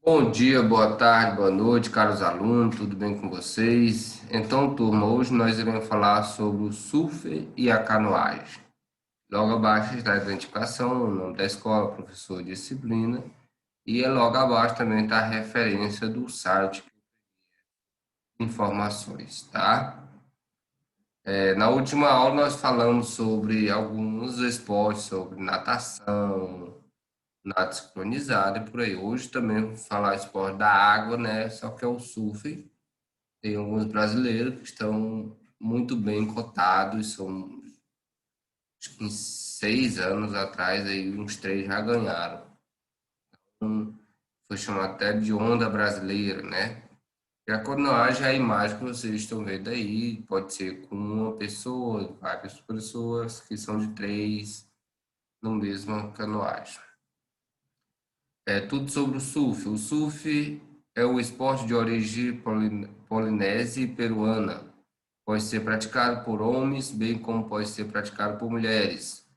Bom dia, boa tarde, boa noite, caros alunos, tudo bem com vocês? Então, turma, hoje nós iremos falar sobre o surf e a canoagem. Logo abaixo está a identificação, o nome da escola, professor, disciplina, e logo abaixo também está a referência do site, informações, tá? Na última aula nós falamos sobre alguns esportes, sobre natação, nado sincronizado e por aí. Hoje também vamos falar esporte da água, né? Só que é o surf. Tem alguns brasileiros que estão muito bem cotados, são acho que em 6 anos atrás, aí uns três já ganharam. Foi chamado até de onda brasileira, né? E a canoagem é a imagem que vocês estão vendo aí, pode ser com uma pessoa, várias pessoas, que são de três no mesma canoagem. É tudo sobre o surf. O surf é o esporte de origem polinésia e peruana. Pode ser praticado por homens, bem como pode ser praticado por mulheres.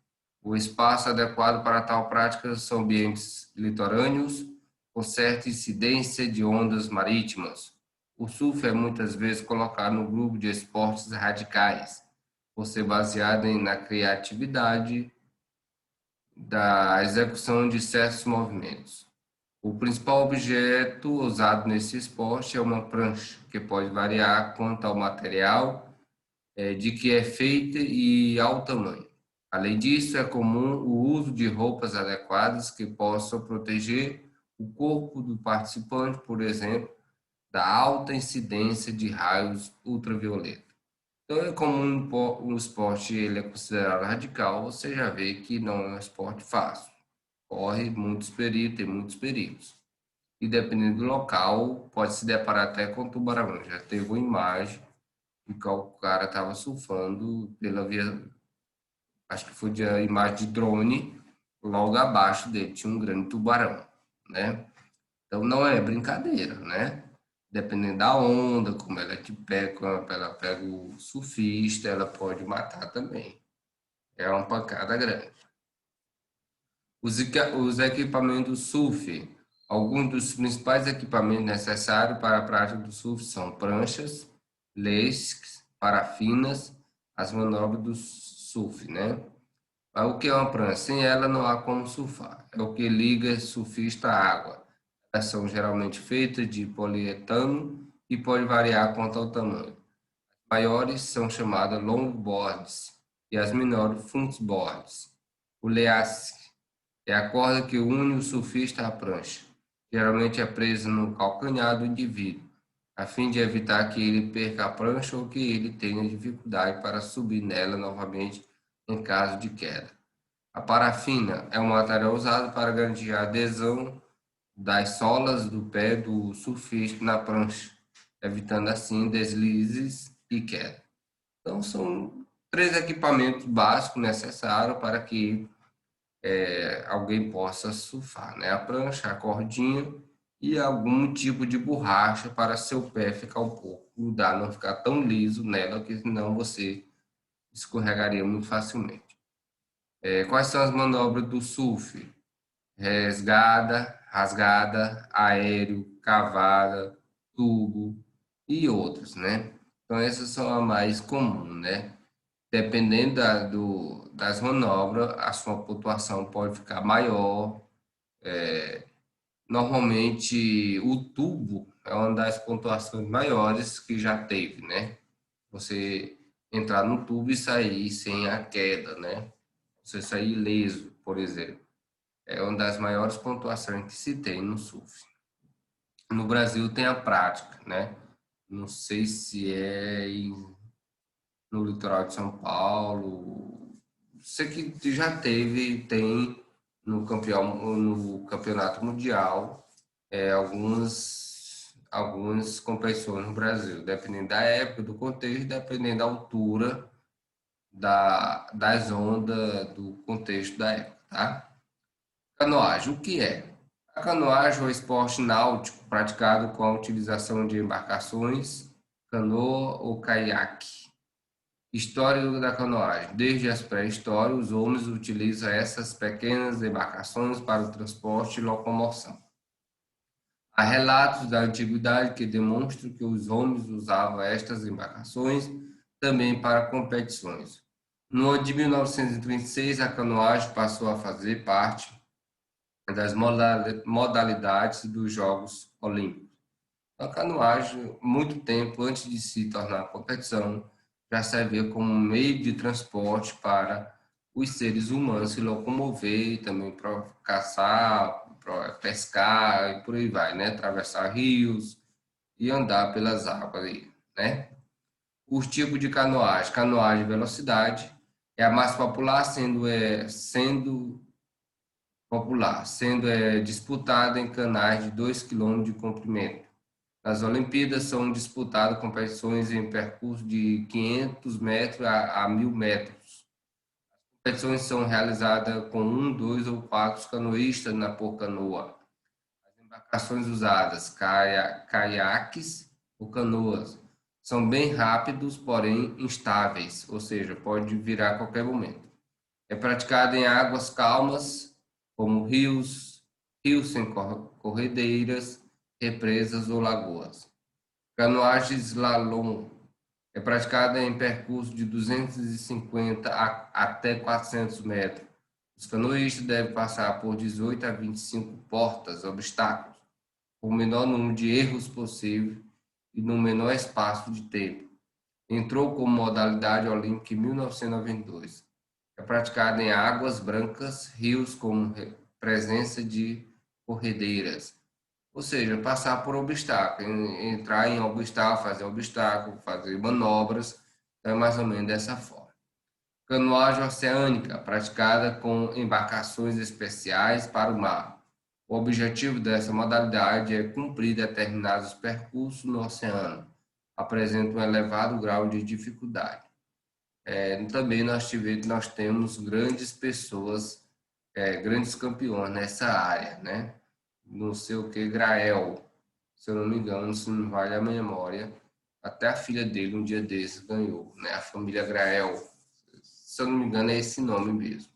O espaço adequado para tal prática são ambientes litorâneos, com certa incidência de ondas marítimas. O surf é muitas vezes colocado no grupo de esportes radicais, por ser baseado na criatividade da execução de certos movimentos. O principal objeto usado nesse esporte é uma prancha, que pode variar quanto ao material de que é feita e ao tamanho. Além disso, é comum o uso de roupas adequadas que possam proteger o corpo do participante, por exemplo, da alta incidência de raios ultravioleta. Então, é comum o esporte ele é considerado radical, você já vê que não é um esporte fácil. Corre muitos perigos, tem muitos perigos. E dependendo do local, pode se deparar até com tubarão. Já teve uma imagem em que o cara estava surfando pela via, acho que foi de a imagem de drone, logo abaixo dele tinha um grande tubarão, né? Então não é brincadeira, né? Dependendo da onda, como ela te pega, como ela pega o surfista, ela pode matar também. É uma pancada grande. Os equipamentos surf. Alguns dos principais equipamentos necessários para a prática do surf são pranchas, leis, parafinas, as manobras do surf, né? Mas o que é uma prancha? Sem ela não há como surfar. É o que liga surfista à água. Elas são geralmente feitas de polietano e pode variar quanto ao tamanho. As maiores são chamadas longboards e as menores fundsboards. O leace é a corda que une o surfista à prancha. Geralmente é presa no calcanhar do indivíduo, a fim de evitar que ele perca a prancha ou que ele tenha dificuldade para subir nela novamente em caso de queda. A parafina é um material usado para garantir a adesão das solas do pé do surfista na prancha, evitando assim deslizes e queda. Então são três equipamentos básicos necessários para que alguém possa surfar, né? A prancha, a cordinha e algum tipo de borracha para seu pé ficar um pouco grudado, não ficar tão liso nela, que senão você escorregaria muito facilmente. Quais são as manobras do surf? Resgada, rasgada, aéreo, cavada, tubo e outros, né? Então essas são as mais comuns, né? Dependendo das manobras, a sua pontuação pode ficar maior. Normalmente, o tubo é uma das pontuações maiores que já teve, né? Você entrar no tubo e sair sem a queda, né? Você sair ileso, por exemplo. É uma das maiores pontuações que se tem no surf. No Brasil tem a prática, né? Não sei se no litoral de São Paulo. Sei que já teve, tem no campeonato mundial algumas competições no Brasil, dependendo da época, do contexto, dependendo da altura das ondas, do contexto da época, tá? Canoagem, o que é? A canoagem é um esporte náutico praticado com a utilização de embarcações, canoa ou caiaque. História da canoagem. Desde as pré-históricas, os homens utilizam essas pequenas embarcações para o transporte e locomoção. Há relatos da antiguidade que demonstram que os homens usavam estas embarcações também para competições. No ano de 1936, a canoagem passou a fazer parte das modalidades dos Jogos Olímpicos. A canoagem, muito tempo antes de se tornar competição, já servia como um meio de transporte para os seres humanos se locomover e também para caçar, para pescar e por aí vai, né? Atravessar rios e andar pelas águas aí, né? Os tipos de canoagem: canoagem de velocidade é a mais popular, sendo disputada em canais de 2 quilômetros de comprimento. Nas Olimpíadas são disputadas competições em percurso de 500 metros a 1.000 metros. Competições são realizadas com um, dois ou quatro canoístas por canoa. As embarcações usadas, caiaques ou canoas, são bem rápidos, porém instáveis, ou seja, pode virar a qualquer momento. É praticada em águas calmas, como rios sem corredeiras, represas ou lagoas. Canoagem slalom é praticada em percurso de 250 até 400 metros. Os canoístas devem passar por 18 a 25 portas, obstáculos, com o menor número de erros possível e no menor espaço de tempo. Entrou como modalidade olímpica em 1992. É praticada em águas brancas, rios com presença de corredeiras. Ou seja, passar por obstáculo, entrar em obstáculo, fazer manobras, então é mais ou menos dessa forma. Canoagem oceânica, praticada com embarcações especiais para o mar. O objetivo dessa modalidade é cumprir determinados percursos no oceano. Apresenta um elevado grau de dificuldade. Também nós temos grandes pessoas, grandes campeões nessa área, né? Não sei o que, Grael, se eu não me engano, se não me vale a memória, até a filha dele um dia desses ganhou, né? A família Grael, se eu não me engano é esse nome mesmo.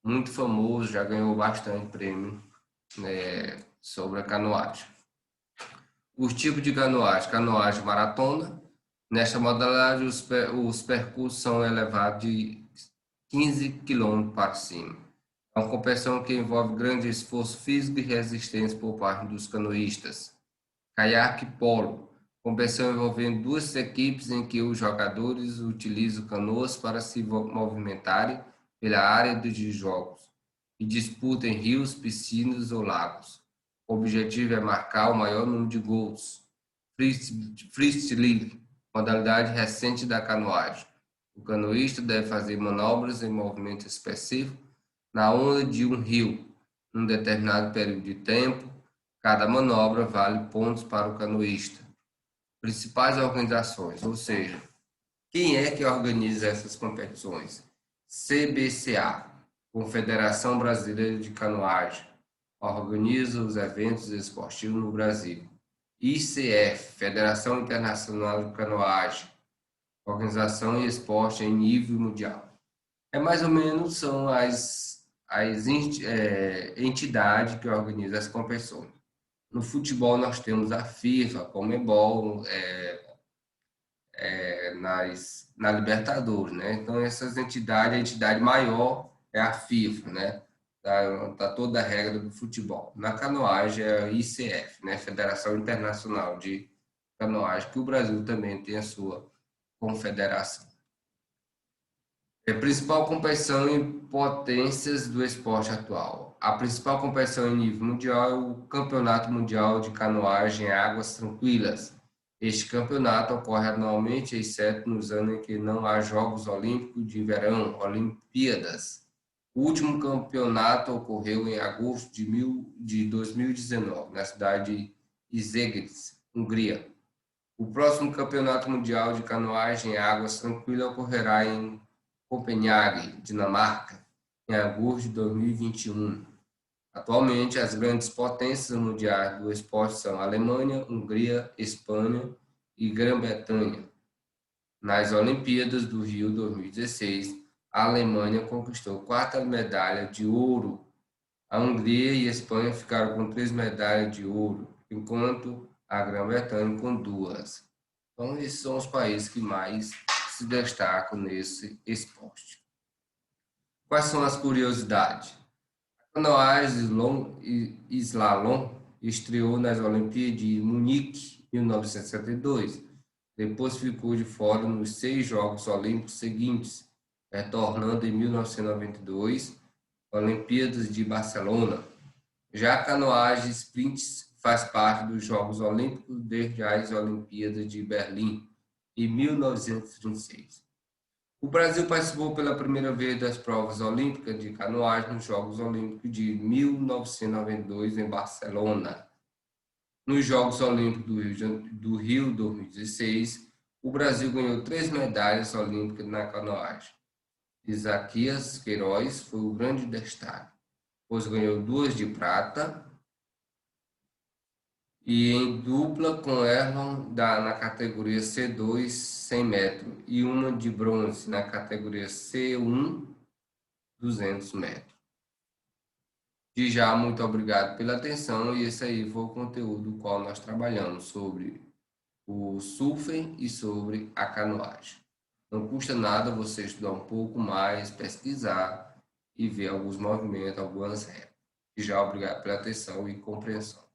Muito famoso, já ganhou bastante prêmio, né, sobre a canoagem. Os tipos de canoagem: canoagem maratona. Nesta modalidade, os percursos são elevados de 15 quilômetros para cima. É uma competição que envolve grande esforço físico e resistência por parte dos canoístas. Caiaque polo, competição envolvendo duas equipes em que os jogadores utilizam canoas para se movimentarem pela área de jogos e disputam em rios, piscinas ou lagos. O objetivo é marcar o maior número de gols. Freestyle, modalidade recente da canoagem. O canoísta deve fazer manobras em movimento específico na onda de um rio, num determinado período de tempo. Cada manobra vale pontos para o canoísta. Principais organizações, ou seja, quem é que organiza essas competições? CBCA, Confederação Brasileira de Canoagem, organiza os eventos esportivos no Brasil. ICF, Federação Internacional de Canoagem, organização e esporte em nível mundial. Mais ou menos são as entidades que organizam as competições. No futebol nós temos a FIFA, a Conmebol, na Libertadores, né? Então essas entidades, a entidade maior é a FIFA, né? Tá toda a regra do futebol. Na canoagem é a ICF, né? Federação Internacional de Canoagem, que o Brasil também tem a sua confederação. Principal competição e potências do esporte atual. A principal competição em nível mundial é o Campeonato Mundial de Canoagem em Águas Tranquilas. Este campeonato ocorre anualmente, exceto nos anos em que não há Jogos Olímpicos de Verão, Olimpíadas. O último campeonato ocorreu em agosto de 2019, na cidade de Zeged, Hungria. O próximo Campeonato Mundial de Canoagem em Águas Tranquilas ocorrerá em Copenhague, Dinamarca, em agosto de 2021. Atualmente, as grandes potências mundiais do esporte são Alemanha, Hungria, Espanha e Grã-Bretanha. Nas Olimpíadas do Rio 2016, a Alemanha conquistou a quarta medalha de ouro A Hungria e a Espanha ficaram com 3 medalhas de ouro, enquanto a Grã-Bretanha com 2. Então, esses são os países que mais se destacam nesse esporte. Quais são as curiosidades? A canoagem slalom estreou nas Olimpíadas de Munique, 1972. Depois ficou de fora nos 6 Jogos Olímpicos seguintes, retornando em 1992, Olimpíadas de Barcelona. Já a canoagem sprint faz parte dos Jogos Olímpicos desde as Olimpíadas de Berlim, em 1936. O Brasil participou pela primeira vez das provas olímpicas de canoagem nos Jogos Olímpicos de 1992 em Barcelona. Nos Jogos Olímpicos do Rio 2016, o Brasil ganhou 3 medalhas olímpicas na canoagem. Isaquias Queiroz foi o grande destaque, pois ganhou 2 de prata e em dupla com Erlon na categoria C2 100 metros e uma de bronze na categoria C1 200 metros. E já muito obrigado pela atenção e esse aí foi o conteúdo qual nós trabalhamos sobre o surfing e sobre a canoagem. Não custa nada você estudar um pouco mais, pesquisar e ver alguns movimentos, algumas regras. E já obrigado pela atenção e compreensão.